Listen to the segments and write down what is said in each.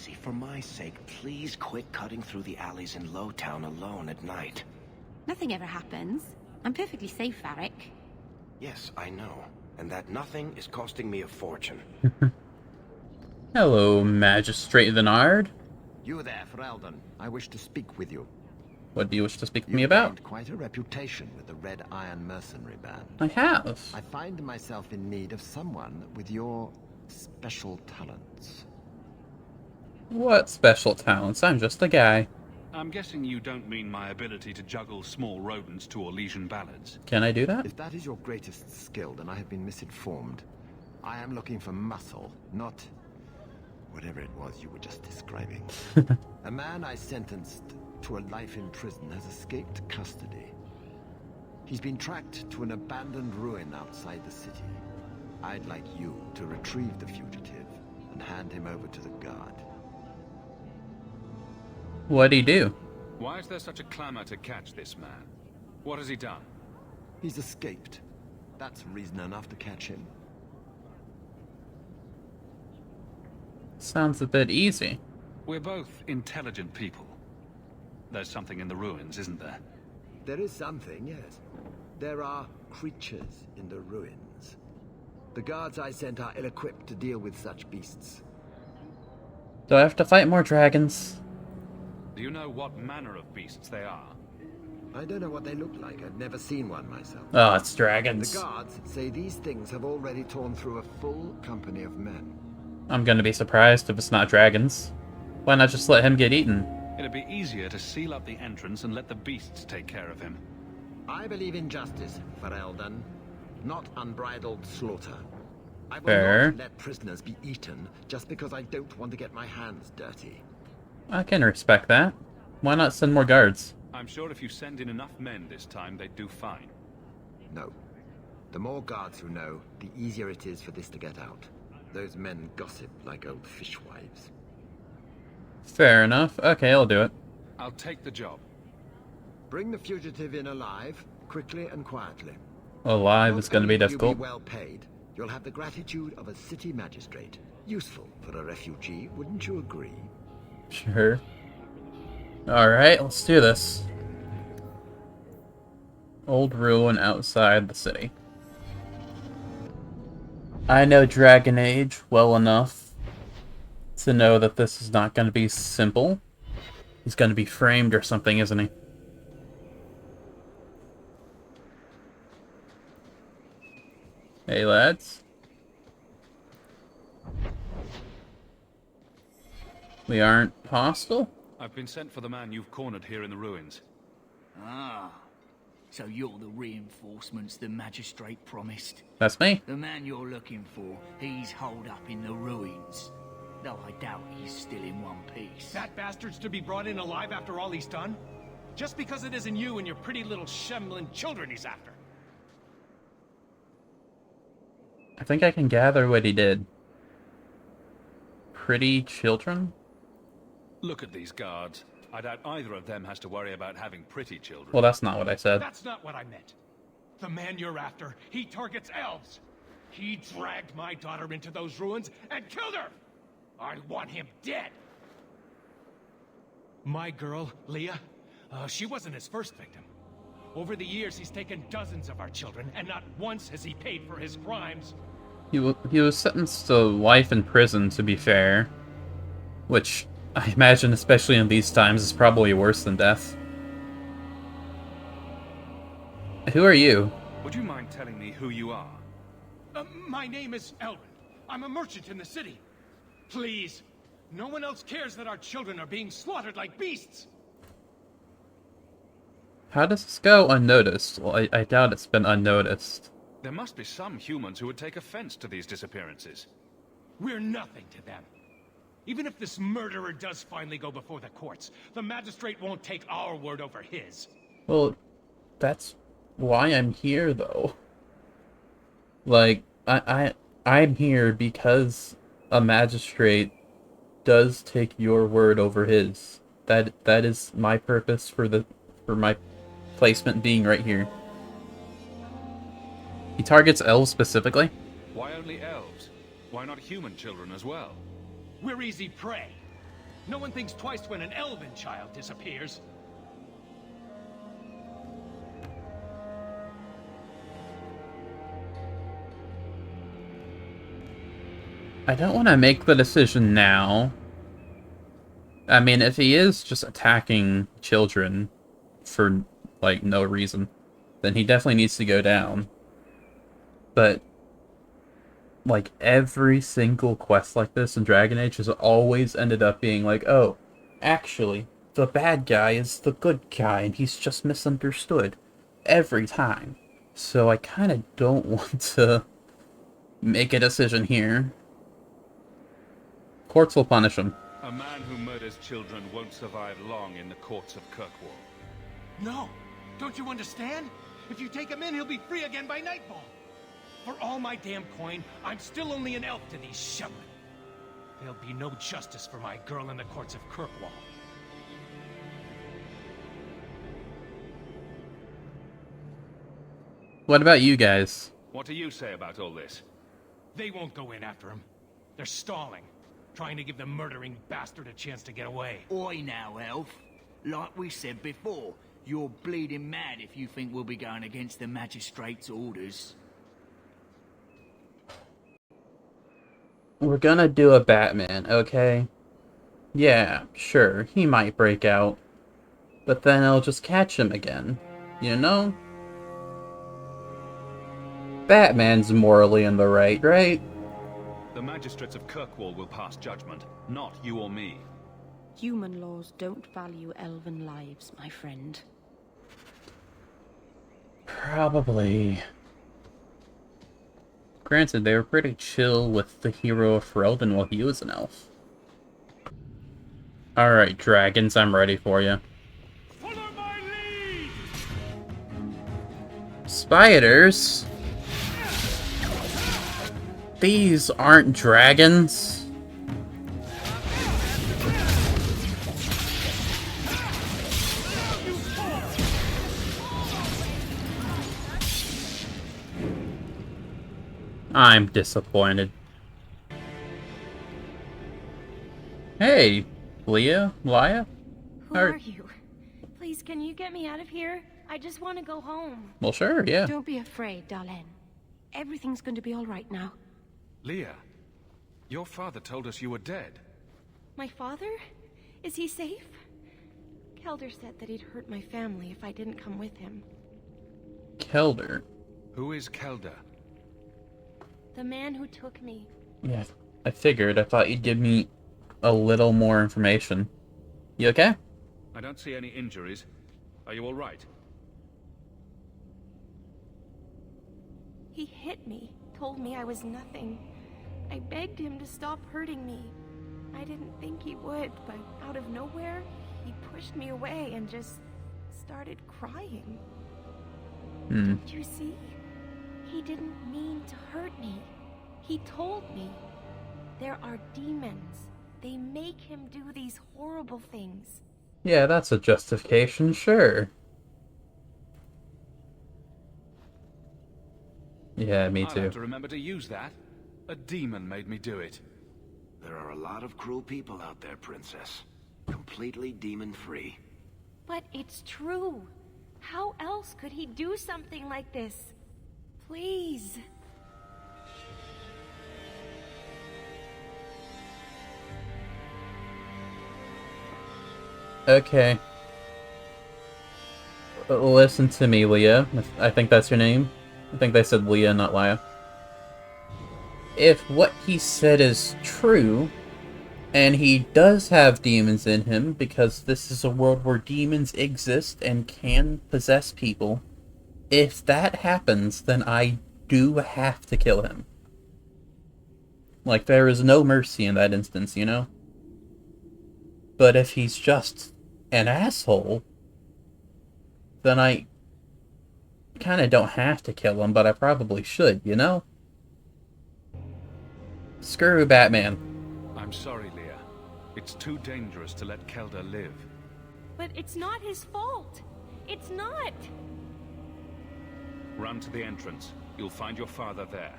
Daisy, for my sake, please quit cutting through the alleys in Lowtown alone at night. Nothing ever happens. I'm perfectly safe, Varric. Yes, I know. And that nothing is costing me a fortune. Hello, Magistrate Thenard. You there, Ferelden. I wish to speak with you. What do you wish to speak with me You've about? gained quite a reputation with the Red Iron Mercenary Band. I have. I find myself in need of someone with your special talents. What special talents? I'm just a guy. I'm guessing you don't mean my ability to juggle small rodents to Orlesian ballads. Can I do that? If that is your greatest skill, then I have been misinformed. I am looking for muscle, not whatever it was you were just describing. A man I sentenced to a life in prison has escaped custody. He's been tracked to an abandoned ruin outside the city. I'd like you to retrieve the fugitive and hand him over to the guard. What'd he do? Why is there such a clamor to catch this man? What has he done? He's escaped. That's reason enough to catch him. Sounds a bit easy. We're both intelligent people. There's something in the ruins, isn't there? There is something, yes. There are creatures in the ruins. The guards I sent are ill-equipped to deal with such beasts. Do I have to fight more dragons? Do you know what manner of beasts they are? I don't know what they look like. I've never seen one myself. Oh, it's The dragons. guards say these things have already torn through a full company of men. I'm gonna be surprised if it's not dragons. Why not just let him get eaten? It'd be easier to seal up the entrance and let the beasts take care of him. I believe in justice, Ferelden, not unbridled slaughter. I will Fair. not let prisoners be eaten just because I don't want to get my hands dirty. I can respect that. Why not send more guards? I'm sure if you send in enough men this time, they'd do fine. No. The more guards who know, the easier it is for this to get out. Those men gossip like old fishwives. Fair enough. Okay, I'll do it. I'll take the job. Bring the fugitive in alive, quickly and quietly. Alive is Not gonna be only will difficult. You be well paid. You'll have the gratitude of a city magistrate. Useful for a refugee, wouldn't you agree? Sure. Alright, let's do this. Old ruin outside the city. I know Dragon Age well enough to know that this is not going to be simple. He's going to be framed or something, isn't he? Hey, lads. We aren't hostile? I've been sent for the man you've cornered here in the ruins. Ah, so you're the reinforcements the magistrate promised. That's me. The man you're looking for, he's holed up in the ruins. Though I doubt he's still in one piece. That bastard's to be brought in alive after all he's done? Just because it isn't you and your pretty little shambling children he's after. I think I can gather what he did. Pretty children? Look at these guards. I doubt either of them has to worry about having pretty children. Well, that's not what I said. That's not what I meant. The man you're after, he targets elves. He dragged my daughter into those ruins and killed her. I want him dead. My girl, Leah, she wasn't his first victim. Over the years, he's taken dozens of our children, and not once has he paid for his crimes. He was sentenced to life in prison, to be fair. Which, I imagine, especially in these times, is probably worse than death. Who are you? Would you mind telling me who you are? My name is Elrond. I'm a merchant in the city. Please, no one else cares that our children are being slaughtered like beasts. How does this go unnoticed? Well, I doubt it's been unnoticed. There must be some humans who would take offense to these disappearances. We're nothing to them. Even if this murderer does finally go before the courts, the magistrate won't take our word over his. Well, that's why I'm here, though. Like, I'm here because a magistrate does take your word over his. That is my purpose for my placement being right here. He targets elves specifically? Why only elves? Why not human children as well? We're easy prey. No one thinks twice when an elven child disappears. I don't want to make the decision now. I mean, if he is just attacking children for, like, no reason, then he definitely needs to go down. But, like, every single quest like this in Dragon Age has always ended up being like, oh, actually, the bad guy is the good guy, and he's just misunderstood. Every time. So I kind of don't want to make a decision here. Courts will punish him. A man who murders children won't survive long in the courts of Kirkwall. No! Don't you understand? If you take him in, he'll be free again by nightfall. For all my damn coin, I'm still only an elf to these Shemlin. There'll be no justice for my girl in the courts of Kirkwall. What about you guys? What do you say about all this? They won't go in after him. They're stalling, trying to give the murdering bastard a chance to get away. Oi now, elf. Like we said before, you're bleeding mad if you think we'll be going against the magistrate's orders. We're gonna do a Batman, okay? Yeah, sure, he might break out. But then I'll just catch him again. You know? Batman's morally in the right? The magistrates of Kirkwall will pass judgment, not you or me. Human laws don't value elven lives, my friend. Probably. Granted, they were pretty chill with the hero of Ferelden while he was an elf. Alright, dragons, I'm ready for you. Follow my lead! Spiders? These aren't dragons. I'm disappointed. Hey, Leah? Laya? Who are you? Please, can you get me out of here? I just want to go home. Well, sure, yeah. Don't be afraid, Darlene. Everything's going to be all right now. Leah, your father told us you were dead. My father? Is he safe? Kelder said that he'd hurt my family if I didn't come with him. Kelder. Who is Kelder? The man who took me. Yeah, I figured. I thought you'd give me a little more information. You okay? I don't see any injuries. Are you all right? He hit me, told me I was nothing. I begged him to stop hurting me. I didn't think he would, but out of nowhere, he pushed me away and just started crying. Don't you see? He didn't mean to hurt me. He told me. There are demons. They make him do these horrible things. Yeah, that's a justification, sure. Yeah, me I'll too. have to remember to use that. A demon made me do it. There are a lot of cruel people out there, Princess. Completely demon-free. But it's true. How else could he do something like this? Please. Okay. Listen to me, Leah. I think that's your name. I think they said Leah, not Laya. If what he said is true, and he does have demons in him, because this is a world where demons exist and can possess people, if that happens, then I do have to kill him. Like, there is no mercy in that instance, you know? But if he's just an asshole, then I kind of don't have to kill him, but I probably should, you know? Screw Batman. I'm sorry, Leah. It's too dangerous to let Kelder live. But it's not his fault. It's not. Run to the entrance. You'll find your father there.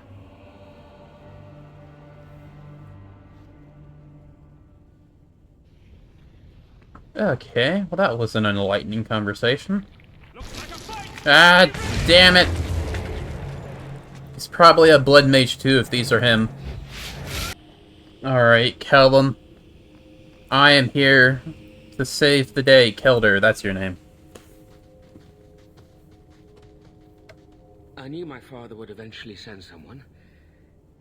Okay, well that was an enlightening conversation. Ah, damn it! He's probably a blood mage too if these are him. Alright, Kelvin. I am here to save the day. Kelder, that's your name. I knew my father would eventually send someone.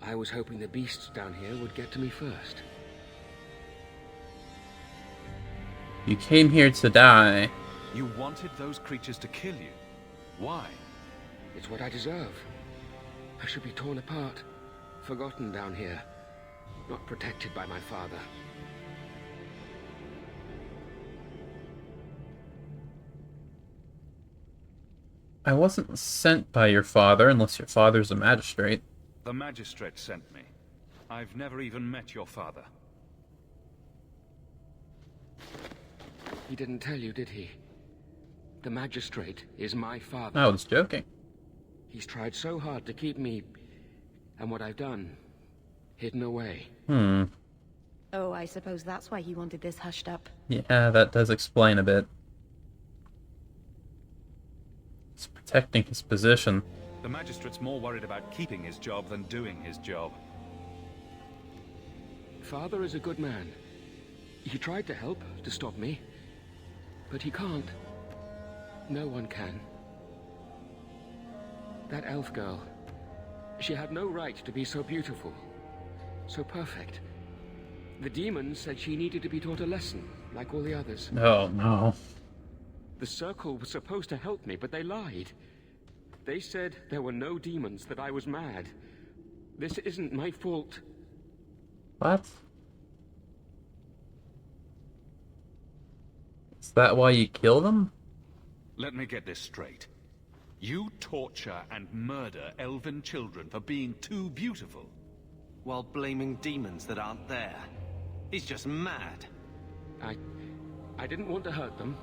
I was hoping the beasts down here would get to me first. You came here to die. You wanted those creatures to kill you. Why? It's what I deserve. I should be torn apart, forgotten down here, not protected by my father. I wasn't sent by your father, unless your father's a magistrate. The magistrate sent me. I've never even met your father. He didn't tell you, did he? The magistrate is my father. I was joking. He's tried so hard to keep me, and what I've done, hidden away. Oh, I suppose that's why he wanted this hushed up. Yeah, that does explain a bit. He's protecting his position. The magistrate's more worried about keeping his job than doing his job. Father is a good man. He tried to help, to stop me. But he can't. No one can. That elf girl, she had no right to be so beautiful, so perfect. The demons said she needed to be taught a lesson, like all the others. Oh, no. The Circle was supposed to help me, but they lied. They said there were no demons, that I was mad. This isn't my fault. What? Is that why you killed him? Let me get this straight. You torture and murder elven children for being too beautiful. While blaming demons that aren't there. He's just mad. I didn't want to hurt them.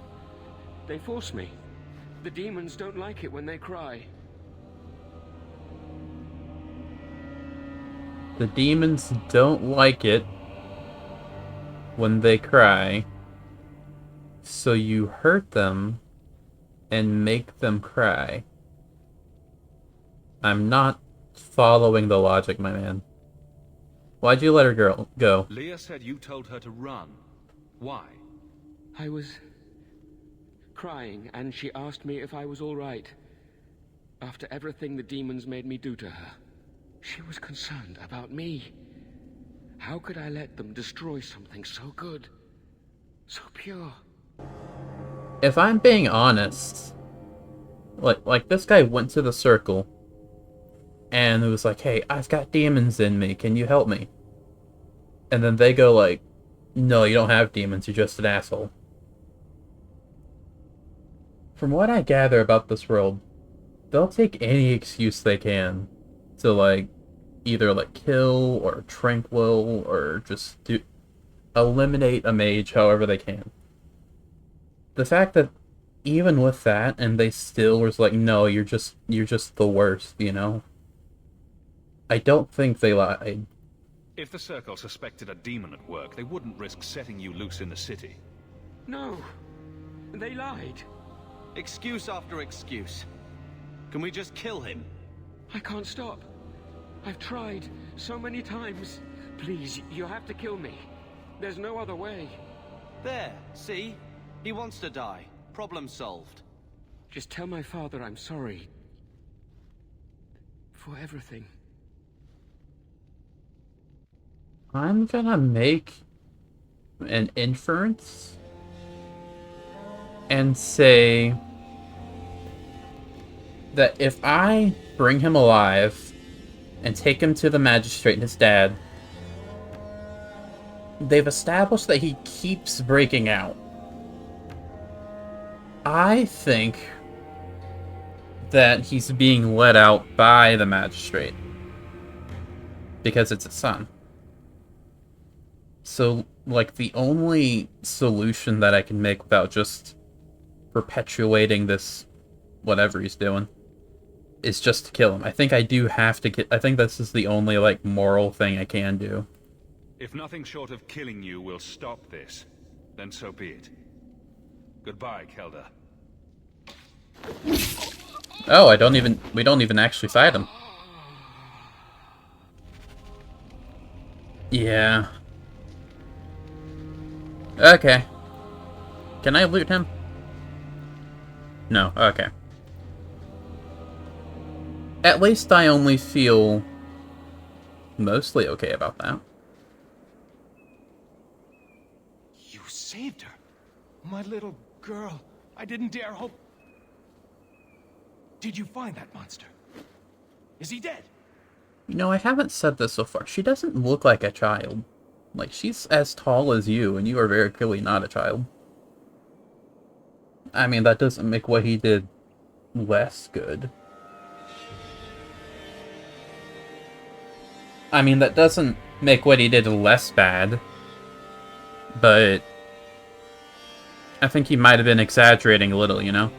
They forced me. The demons don't like it when they cry. The demons don't like it when they cry, so you hurt them and make them cry. I'm not following the logic, my man. Why'd you let her go? Leah said you told her to run. Why? I was crying, and she asked me if I was all right. After everything the demons made me do to her, she was concerned about me. How could I let them destroy something so good, so pure? If I'm being honest, like this guy went to the Circle and it was like, hey, I've got demons in me, can you help me? And then they go like, no, you don't have demons, you're just an asshole. From what I gather about this world, they'll take any excuse they can to, like, either, like, kill or tranquil or just eliminate a mage however they can. The fact that even with that, and they still was like, no, you're just the worst, you know? I don't think they lied. If the Circle suspected a demon at work, they wouldn't risk setting you loose in the city. No, they lied. Excuse after excuse. Can we just kill him? I can't stop. I've tried so many times. Please, you have to kill me. There's no other way. There, see? He wants to die. Problem solved. Just tell my father I'm sorry. For everything. I'm gonna make an inference and say that if I bring him alive and take him to the magistrate and his dad, they've established that he keeps breaking out. I think that he's being let out by the magistrate because it's his son. So, like, the only solution that I can make without just perpetuating this whatever he's doing is just to kill him. I think I do have to I think this is the only, like, moral thing I can do. If nothing short of killing you will stop this, then so be it. Goodbye, Kelda. Oh, we don't even actually fight him. Yeah. Okay. Can I loot him? No, okay. At least I only feel mostly okay about that. You saved her. My little girl. I didn't dare hope... Did you find that monster? Is he dead? You know, I haven't said this so far. She doesn't look like a child. Like, she's as tall as you, and you are very clearly not a child. I mean, that doesn't make what he did less good. I mean, that doesn't make what he did less bad. But I think he might have been exaggerating a little, you know?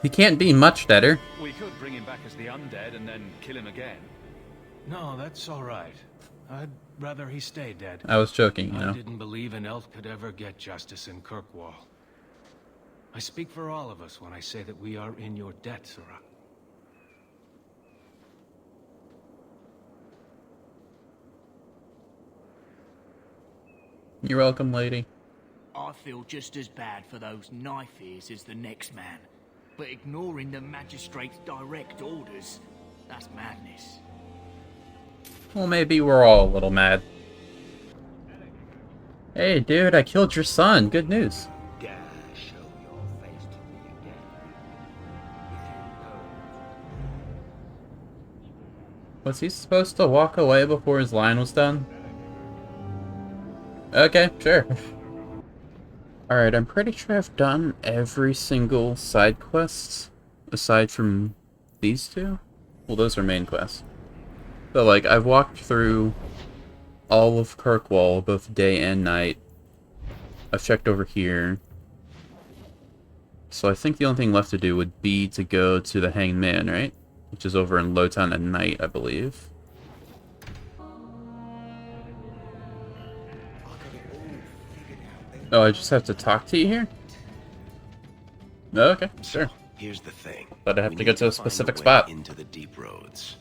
He can't be much deader. We could bring him back as the undead and then kill him again. No, that's all right. I'd rather he stay dead. I was joking, you I know? didn't believe an elf could ever get justice in Kirkwall. I speak for all of us when I say that we are in your debt, Sirrah. You're welcome, lady. I feel just as bad for those knife ears as the next man. But ignoring the magistrate's direct orders, that's madness. Well, maybe we're all a little mad. Hey, dude, I killed your son. Good news. Dare show your face to me again. If you know. Was he supposed to walk away before his line was done? Okay, sure. Alright, I'm pretty sure I've done every single side quest, aside from these two. Well, those are main quests. But, like, I've walked through all of Kirkwall, both day and night. I've checked over here. So I think the only thing left to do would be to go to the Hanged Man, right? Which is over in Lowtown at night, I believe. Oh, I just have to talk to you here? Okay, sure. Here's the thing. But I have We to go need to a find specific way spot. into the deep roads.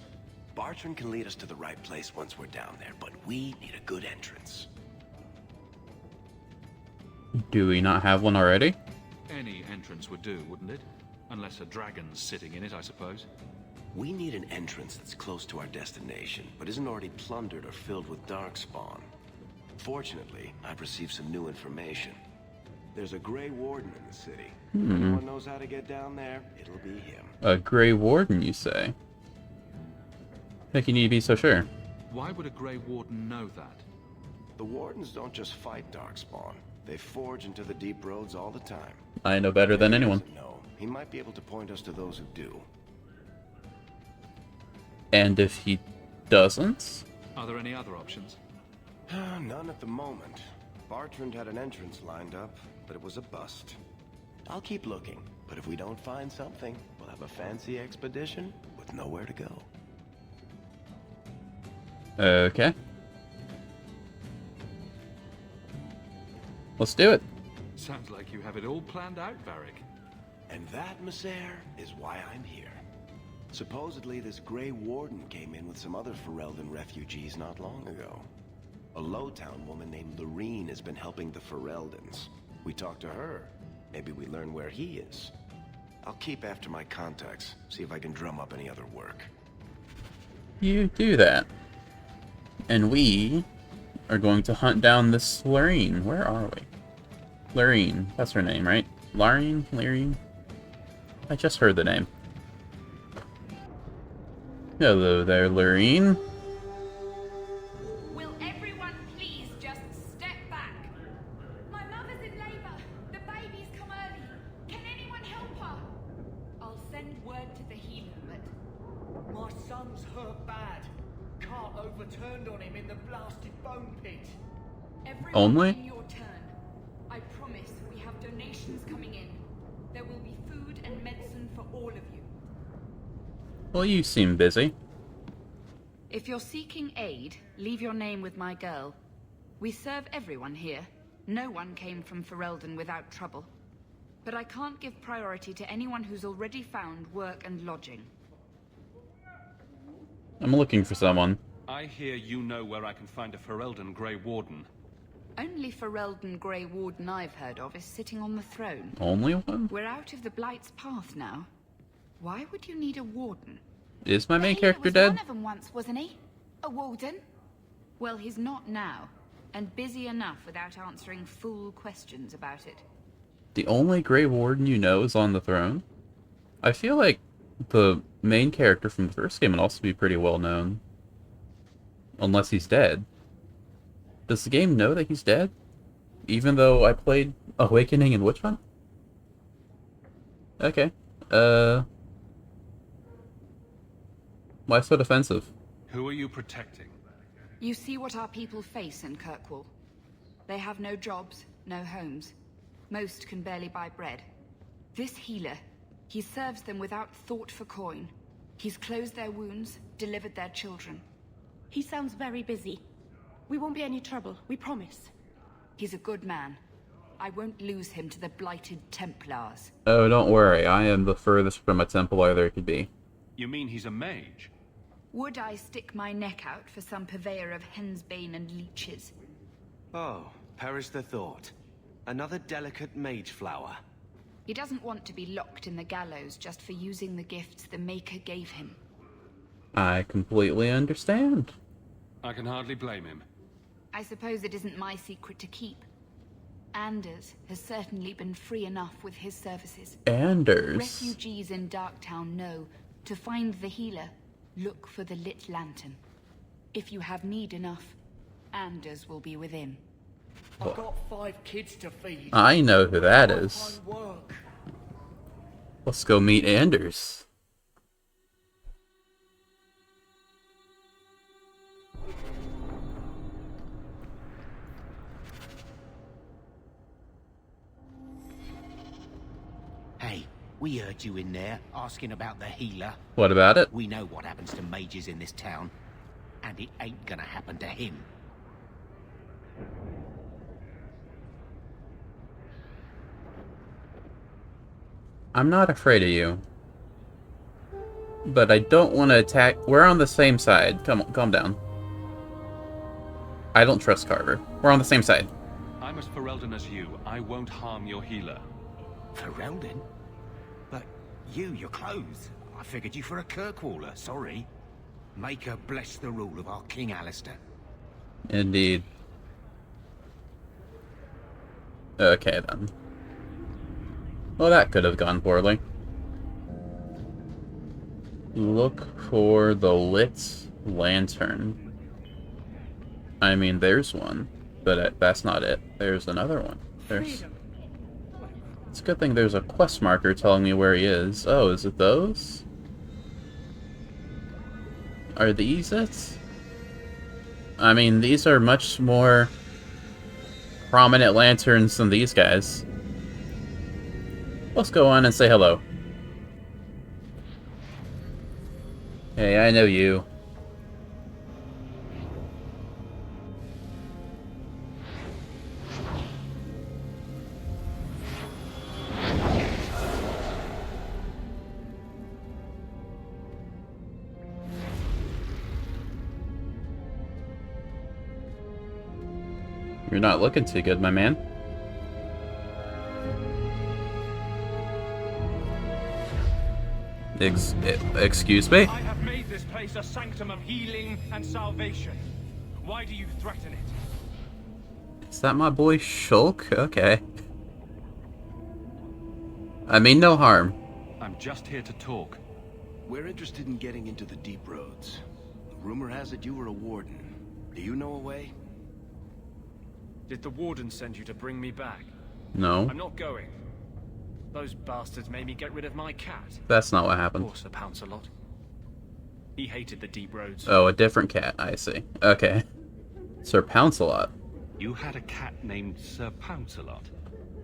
Bartrand can lead us to the right place once we're down there, but we need a good entrance. Do we not have one already? Any entrance would do, wouldn't it? Unless a dragon's sitting in it, I suppose. We need an entrance that's close to our destination, but isn't already plundered or filled with darkspawn. Fortunately, I've received some new information. There's a Grey Warden in the city. If anyone knows how to get down there, it'll be him. A Grey Warden, you say? Think you need to be so sure? Why would a Grey Warden know that? The Wardens don't just fight darkspawn. They forge into the deep roads all the time. I know better than anyone. No, he might be able to point us to those who do. And if he doesn't? Are there any other options? None at the moment. Bartrand had an entrance lined up, but it was a bust. I'll keep looking, but if we don't find something, we'll have a fancy expedition with nowhere to go. Okay. Let's do it. Sounds like you have it all planned out, Varric. And that, Messere, is why I'm here. Supposedly, this Grey Warden came in with some other Ferelden refugees not long ago. A Lowtown woman named Loreen has been helping the Fereldans. We talked to her. Maybe we learn where he is. I'll keep after my contacts, see if I can drum up any other work. You do that. And we are going to hunt down this Loreen. Where are we? Loreen. That's her name, right? Loreen? Loreen? I just heard the name. Hello there, Loreen. Will everyone please just step back? My mother's in labor. The baby's come early. Can anyone help her? I'll send word to the healer, but... My son's hurt bad. Cart overturned on him in the blasted bone pit. Everyone Only? in your turn. I promise we have donations coming in. There will be food and medicine for all of you. Well, you seem busy. If you're seeking aid, leave your name with my girl. We serve everyone here, No one came from Ferelden without trouble. But I can't give priority to anyone who's already found work and lodging. I'm looking for someone. I hear you know where I can find a Ferelden Grey Warden. Only Ferelden Grey Warden I've heard of is sitting on the throne. Only one? We're out of the Blight's path now. Why would you need a warden? Is my main character was dead? One of them once, wasn't he? A warden? Well, he's not now, and busy enough without answering fool questions about it. The only Grey Warden you know is on the throne? I feel like the main character from the first game would also be pretty well known. Unless he's dead. Does the game know that he's dead? Even though I played Awakening and Witch Hunt? Okay. Why so defensive? Who are you protecting? You see what our people face in Kirkwall. They have no jobs, no homes. Most can barely buy bread. This healer, he serves them without thought for coin. He's closed their wounds, delivered their children. He sounds very busy. We won't be any trouble, we promise. He's a good man. I won't lose him to the blighted Templars. Oh, don't worry. I am the furthest from a Templar there could be. You mean he's a mage? Would I stick my neck out for some purveyor of hensbane and leeches? Oh, perish the thought. Another delicate mage flower. He doesn't want to be locked in the gallows just for using the gifts the Maker gave him. I completely understand. I can hardly blame him. I suppose it isn't my secret to keep. Anders has certainly been free enough with his services. Anders? Refugees in Darktown know to find the healer, look for the lit lantern. If you have need enough, Anders will be within. I've got 5 kids to feed. I know who that is. Find work. Let's go meet Anders. Hey, we heard you in there asking about the healer. What about it? We know what happens to mages in this town, and it ain't gonna happen to him. I'm not afraid of you. But I don't want to attack. We're on the same side. Calm down. I don't trust Carver. We're on the same side. I'm as Ferelden as you. I won't harm your healer. Ferelden? But your clothes. I figured you for a Kirkwaller, sorry. Maker bless the rule of our King Alistair. Indeed. Okay, then. Well, that could have gone poorly. Look for the lit lantern. I mean, there's one, but that's not it. There's another one. It's a good thing there's a quest marker telling me where he is. Oh, is it those? Are these it? I mean, these are much more prominent lanterns than these guys. Let's go on and say hello. Hey, I know you. You're not looking too good, my man. Excuse me? I have made this place a sanctum of healing and salvation. Why do you threaten it? Is that my boy Shulk? Okay. I mean no harm. I'm just here to talk. We're interested in getting into the Deep Roads. Rumor has it you were a warden. Do you know a way? Did the warden send you to bring me back? No. I'm not going. Those bastards made me get rid of my cat. That's not what happened. Poor Sir Pouncelot. He hated the Deep Roads. Oh, a different cat. I see. Okay. Sir Pouncelot. You had a cat named Sir Pouncelot?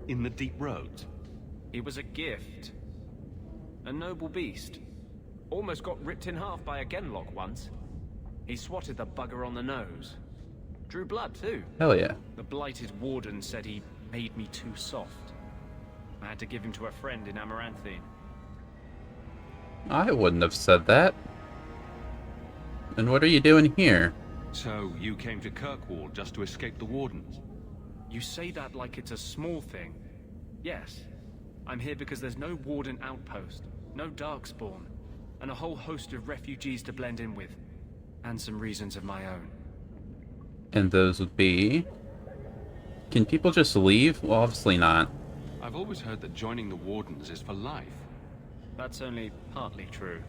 In the Deep Roads? He was a gift. A noble beast. Almost got ripped in half by a Genlock once. He swatted the bugger on the nose. Drew blood, too. Hell yeah. The blighted warden said he made me too soft. I had to give him to a friend in Amaranthine. I wouldn't have said that. And what are you doing here? So, you came to Kirkwall just to escape the Wardens? You say that like it's a small thing. Yes. I'm here because there's no Warden outpost, no Darkspawn, and a whole host of refugees to blend in with. And some reasons of my own. And those would be... Can people just leave? Well, obviously not. I've always heard that joining the Wardens is for life. That's only partly true.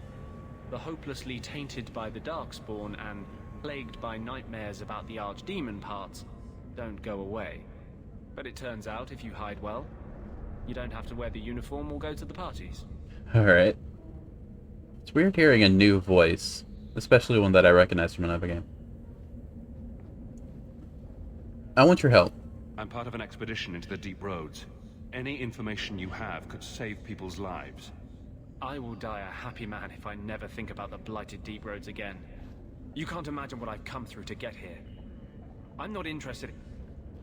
The hopelessly tainted by the Darkspawn and plagued by nightmares about the Archdemon parts don't go away. But it turns out if you hide well, you don't have to wear the uniform or go to the parties. Alright. It's weird hearing a new voice, especially one that I recognize from another game. I want your help. I'm part of an expedition into the Deep Roads. Any information you have could save people's lives. I will die a happy man if I never think about the blighted Deep Roads again. You can't imagine what I've come through to get here. I'm not interested...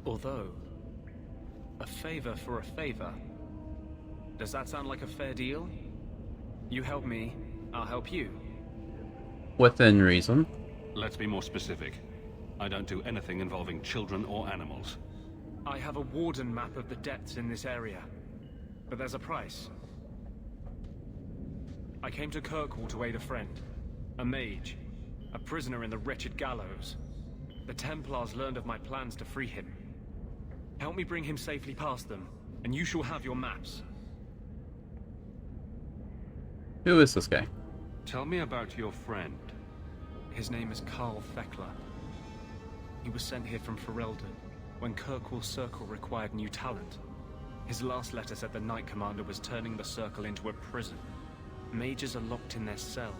Although... a favor for a favor. Does that sound like a fair deal? You help me, I'll help you. Within reason. Let's be more specific. I don't do anything involving children or animals. I have a warden map of the depths in this area. But there's a price. I came to Kirkwall to aid a friend. A mage. A prisoner in the wretched gallows. The Templars learned of my plans to free him. Help me bring him safely past them, and you shall have your maps. Who is this guy? Tell me about your friend. His name is Carl Thekla. He was sent here from Ferelden when Kirkwall Circle required new talent. His last letter said the Knight Commander was turning the Circle into a prison. Mages are locked in their cell,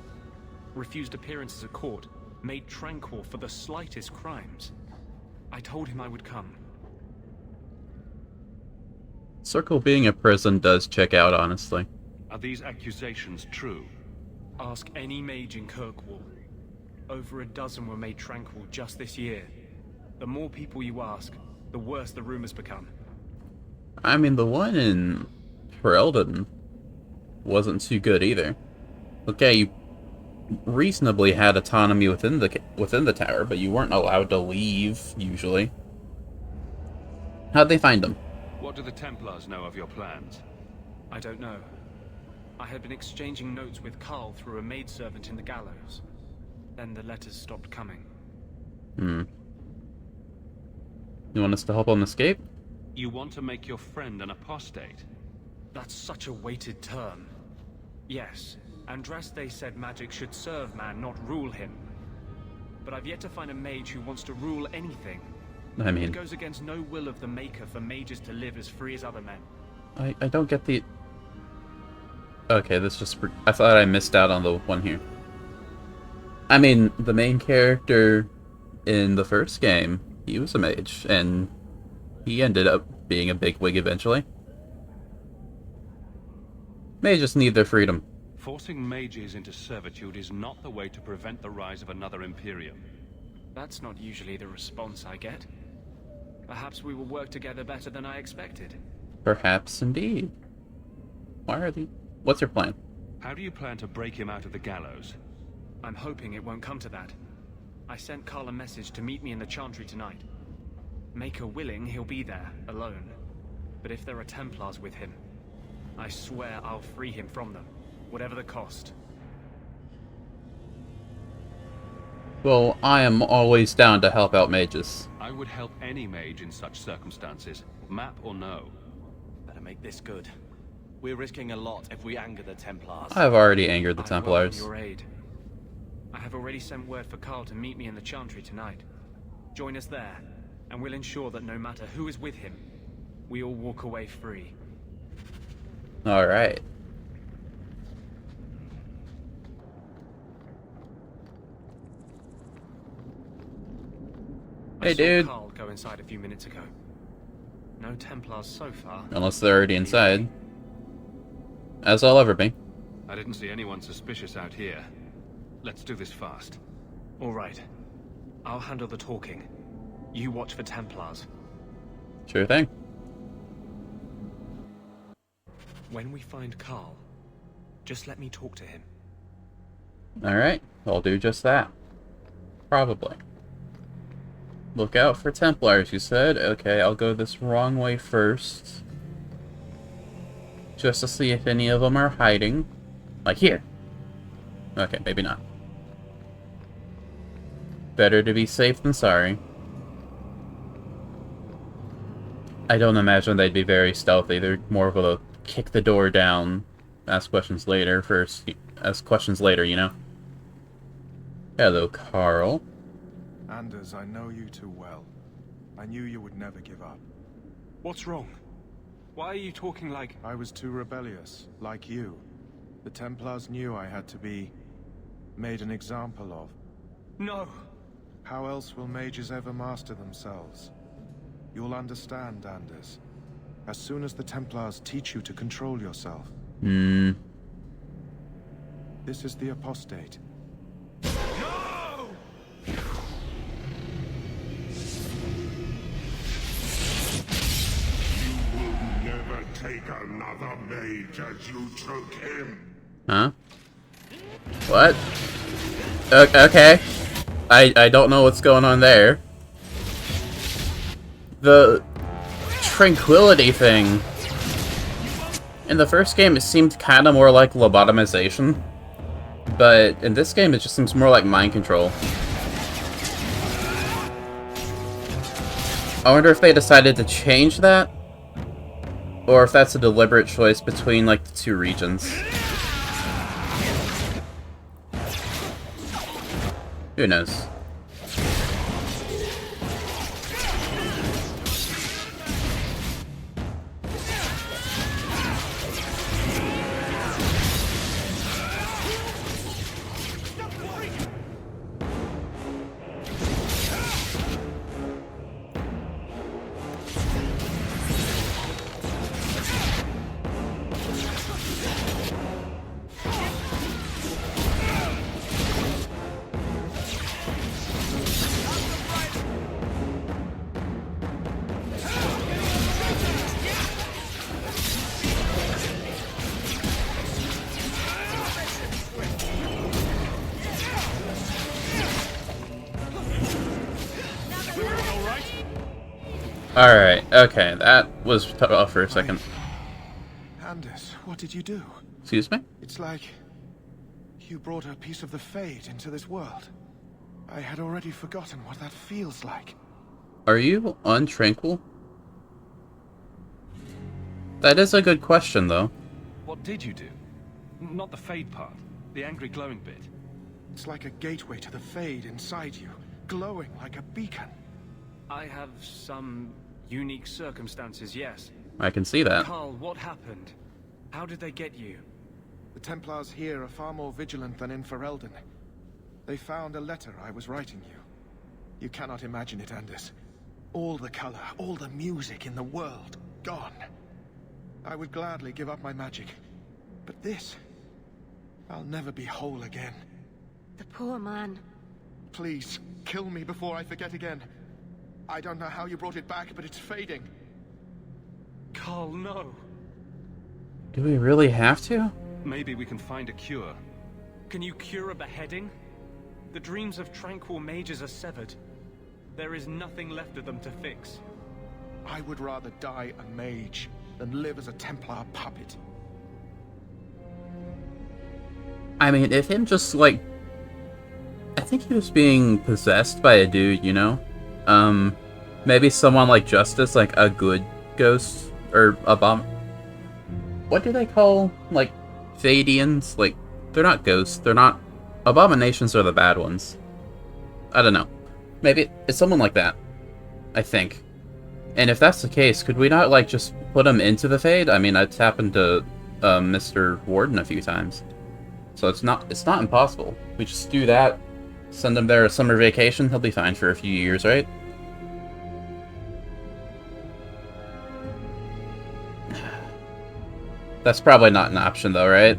refused appearances at court, made tranquil for the slightest crimes. I told him I would come. Circle being a prison does check out, honestly. Are these accusations true? Ask any mage in Kirkwall. Over a dozen were made tranquil just this year. The more people you ask, the worse the rumors become. I mean, the one in Ferelden wasn't too good either. Okay, you reasonably had autonomy within the tower, but you weren't allowed to leave, usually. How'd they find them? What do the Templars know of your plans? I don't know. I had been exchanging notes with Carl through a maidservant in the gallows. Then the letters stopped coming. You want us to help him escape? You want to make your friend an apostate? That's such a weighted term. Yes, Andraste said magic should serve man, not rule him. But I've yet to find a mage who wants to rule anything. I mean... It goes against no will of the Maker for mages to live as free as other men. I don't get the... Okay, this just... I thought I missed out on the one here. I mean, the main character in the first game, he was a mage, and he ended up being a bigwig eventually. Mages need their freedom. Forcing mages into servitude is not the way to prevent the rise of another Imperium. That's not usually the response I get. Perhaps we will work together better than I expected. Perhaps indeed. Why are they... What's your plan? How do you plan to break him out of the gallows? I'm hoping it won't come to that. I sent Carl a message to meet me in the Chantry tonight. Maker willing, he'll be there, alone. But if there are Templars with him, I swear I'll free him from them, whatever the cost. Well, I am always down to help out mages. I would help any mage in such circumstances, map or no. Better make this good. We're risking a lot if we anger the Templars. I've already angered the I Templars. welcome your aid. I have already sent word for Carl to meet me in the Chantry tonight. Join us there, and we'll ensure that no matter who is with him, we all walk away free. Alright. Hey, dude. I saw Carl go inside a few minutes ago. No Templars so far. Unless they're already inside. As I'll ever be. I didn't see anyone suspicious out here. Let's do this fast. All right. I'll handle the talking. You watch for Templars. Sure thing. When we find Carl, just let me talk to him. Alright, I'll do just that. Probably. Look out for Templars, you said? Okay, I'll go this wrong way first. Just to see if any of them are hiding. Like here. Okay, maybe not. Better to be safe than sorry. I don't imagine they'd be very stealthy. They're more of a kick the door down, ask questions later first. Ask questions later, you know? Hello, Carl. Anders, I know you too well. I knew you would never give up. What's wrong? Why are you talking like... I was too rebellious, like you. The Templars knew I had to be made an example of. No! How else will mages ever master themselves? You'll understand, Anders. As soon as the Templars teach you to control yourself. This is the apostate. No! You will never take another mage as you took him. Huh? What? Okay. I don't know what's going on there. The tranquility thing. In the first game, it seemed kind of more like lobotomization. But in this game, it just seems more like mind control. I wonder if they decided to change that? Or if that's a deliberate choice between, like, the two regions. Who knows? Alright, okay, that was tough for a second. Anders, what did you do? Excuse me? It's like you brought a piece of the Fade into this world. I had already forgotten what that feels like. Are you untranquil? That is a good question, though. What did you do? Not the Fade part. The angry glowing bit. It's like a gateway to the Fade inside you, glowing like a beacon. I have some unique circumstances, yes. I can see that. Carl, what happened? How did they get you? The Templars here are far more vigilant than in Ferelden. They found a letter I was writing you. You cannot imagine it, Anders. All the color, all the music in the world, gone. I would gladly give up my magic. But this... I'll never be whole again. The poor man. Please, kill me before I forget again. I don't know how you brought it back, but it's fading. Carl, no. Do we really have to? Maybe we can find a cure. Can you cure a beheading? The dreams of tranquil mages are severed. There is nothing left of them to fix. I would rather die a mage than live as a Templar puppet. I mean, if him just, like... I think he was being possessed by a dude, you know? Maybe someone like Justice, like a good ghost, or what do they call, like, Fadians? Like, they're not ghosts, they're not... Abominations are the bad ones. I don't know. Maybe it's someone like that. I think. And if that's the case, could we not, like, just put him into the Fade? I mean, it's happened to, Mr. Warden a few times. So it's not impossible. We just do that, send him there a summer vacation, he'll be fine for a few years, right? That's probably not an option, though, right?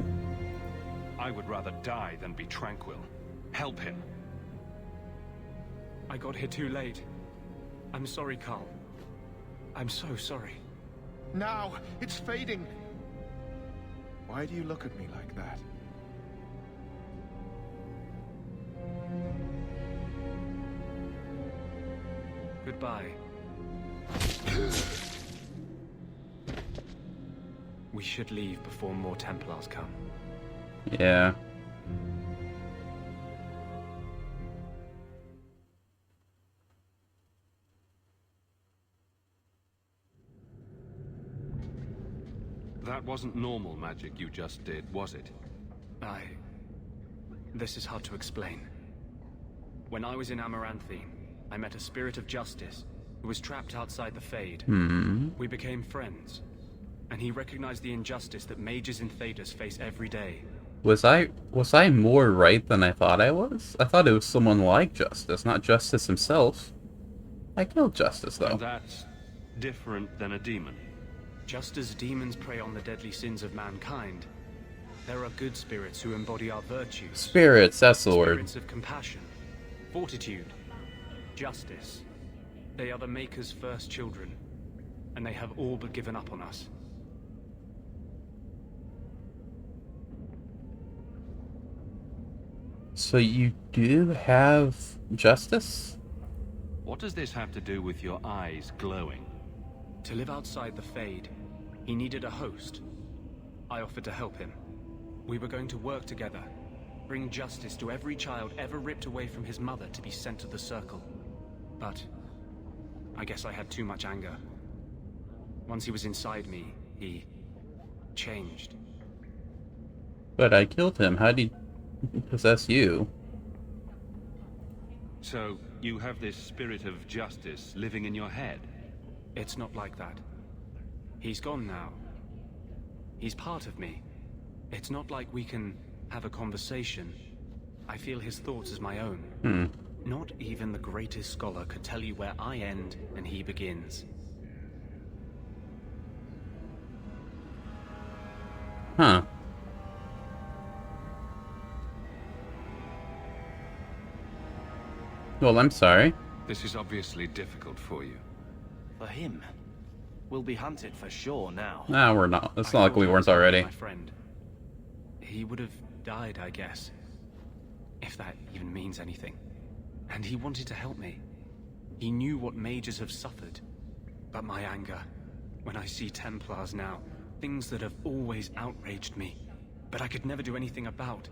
I would rather die than be tranquil. Help him. I got here too late. I'm sorry, Carl. I'm so sorry. Now, it's fading. Why do you look at me like that? Goodbye. We should leave before more Templars come. Yeah. That wasn't normal magic you just did, was it? This is hard to explain. When I was in Amaranthine, I met a spirit of justice who was trapped outside the Fade. We became friends, and he recognized the injustice that mages in Thedas face every day. Was I more right than I thought I was? I thought it was someone like Justice, not Justice himself. I killed Justice, though. And that's different than a demon. Just as demons prey on the deadly sins of mankind, there are good spirits who embody our virtues. Spirits, that's the word. Spirits of compassion, fortitude, justice. They are the Maker's first children, and they have all but given up on us. So you do have Justice? What does this have to do with your eyes glowing? To live outside the Fade, he needed a host. I offered to help him. We were going to work together, bring justice to every child ever ripped away from his mother to be sent to the Circle. But I guess I had too much anger. Once he was inside me, he changed. But I killed him. How did he possess you? So, you have this spirit of justice living in your head? It's not like that. He's gone now. He's part of me. It's not like we can have a conversation. I feel his thoughts as my own. Not even the greatest scholar could tell you where I end and he begins. Huh. Well, I'm sorry. This is obviously difficult for you. For him. We'll be hunted for sure now. Nah, we're not. It's not like we weren't already. My friend. He would have died, I guess. If that even means anything. And he wanted to help me. He knew what mages have suffered. But my anger, when I see Templars now, things that have always outraged me, but I could never do anything about,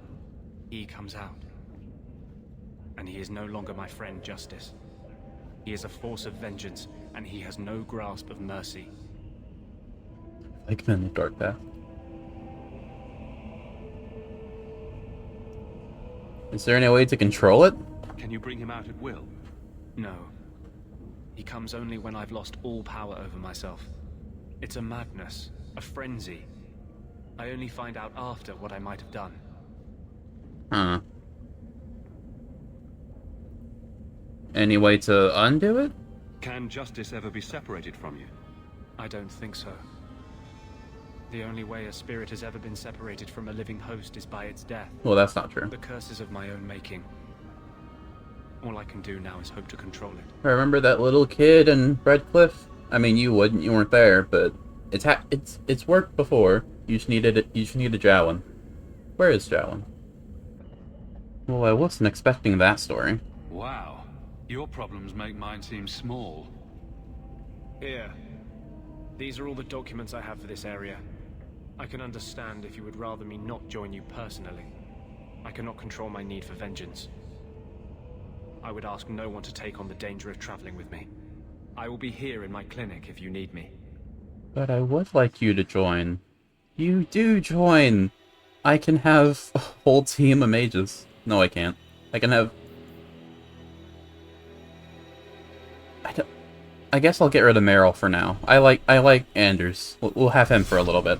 he comes out. And he is no longer my friend, Justice. He is a force of vengeance, and he has no grasp of mercy. Like him in the dark path. Is there any way to control it? Can you bring him out at will? No. He comes only when I've lost all power over myself. It's a madness, a frenzy. I only find out after what I might have done. Huh. Any way to undo it? Can justice ever be separated from you? I don't think so. The only way a spirit has ever been separated from a living host is by its death. Well, that's not true. The curses of my own making. All I can do now is hope to control it. Remember that little kid in Redcliffe? I mean, you wouldn't. You weren't there, but it's worked before. You just needed it. You just need a Jowan. Where is Jowan? Well, I wasn't expecting that story. Wow. Your problems make mine seem small. Here. These are all the documents I have for this area. I can understand if you would rather me not join you personally. I cannot control my need for vengeance. I would ask no one to take on the danger of traveling with me. I will be here in my clinic if you need me. But I would like you to join. You do join! I can have a whole team of mages. No, I can't. I can have... I guess I'll get rid of Meryl for now. I like Anders. We'll have him for a little bit.